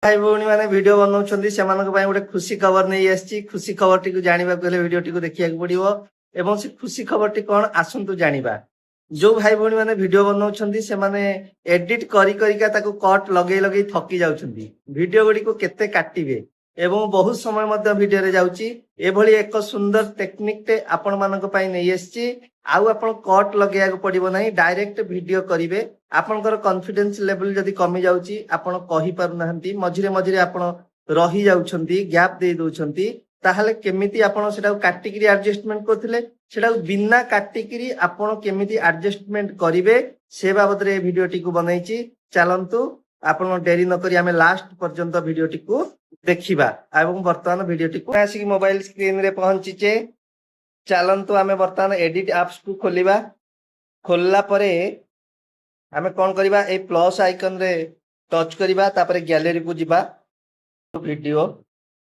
भाई भौणी मैंने वीडियो बनाउछन्ती सेमानक पय गोटे खुशी खबर नहीं आछि। खुशी खबर टी को जानिबा पहिले वीडियो टी को देखिया पड़िबो एवं से खुशी खबर टी कोन आसंतु जानिबा। जो भाई भौणी मैंने वीडियो बनाउछन्ती से माने एडिट करी करिका ताको कट लगेई लगेई थकी जाउछन्ती। वीडियो गुडी को केते काटिबे एवं बहुत समय मध्य वीडियो रे जाउची। एभली एक सुंदर टेक्निक टे आपण मानक पय नहीं आछि। आउ आपण कट लगेया को पड़िबो नाही, डायरेक्ट वीडियो करिवे। आपनकर कॉन्फिडेंस लेवल जदी कमी जाउची आपण कहि पारु नाहंती, मझिरे मझिरे आपण रही जाउछन्ती, गैप दे दोछन्ती, ताहले केमिति आपण सेटा काटिकरी एडजस्टमेंट करथिले सेटा बिना काटिकरी आपण केमिति एडजस्टमेंट करिवे से बाबत रे वीडियो टी को बनाइची। चलंतु आपण डेरी न करी हमें लास्ट पर्यंत वीडियो टी को देखिबा। एवं वर्तमान वीडियो टी को आसी मोबाइल स्क्रीन रे पहुंचीचे। चलंतु आमे वर्तमान एडिट एप्स को खोलिबा। खोलला परे आमे कोन करिबा, ए प्लस आइकन रे टच करिबा, तापरे गैलरी को जिबा। वीडियो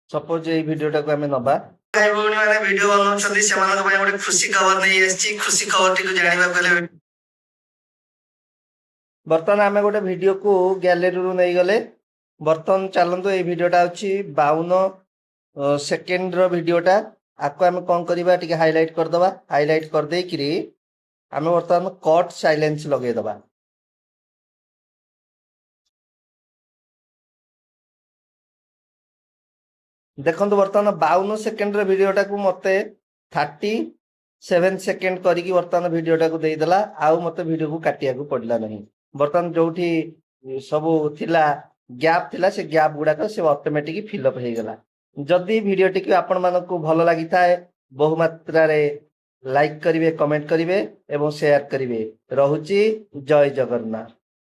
सपोज ए वीडियोटा को आमे नबा। भाई भौणी माने वीडियो बनाउछन्ती सेमानक पय गोटे खुशी खबर नहीं आछि। खुशी खबर टी को जानिबा पहिले बर्तमान आमे गोटे वीडियो को गैलरी रु नहीं गले। बर्तमान चलंतु ए वीडियोटा अछि 52 सेकंड रो वीडियोटा। आको आमे कोन करिबा, टिके हाइलाइट कर दबा। हाइलाइट कर देई किरी आमे बर्तमान कट साइलेंस लगे दबा। देखंतु बर्तमान 52 सेकंड रो वीडियोटा को मते 37 सेकंड करिकी बर्तमान वीडियोटा को देई देला। आउ मते वीडियो को काटिया को पड़ला नहीं। बर्तमान जोठी सब थिला गैप थिला से गैप गुडा को से ऑटोमेटिक फिल अप हे गला। जदी वीडियो टी को आपण मानको भलो लागि थाए बहु मात्रा रे लाइक करिवे, कमेंट करिवे एवं शेयर करिवे। रहुची जय जगन्नाथ।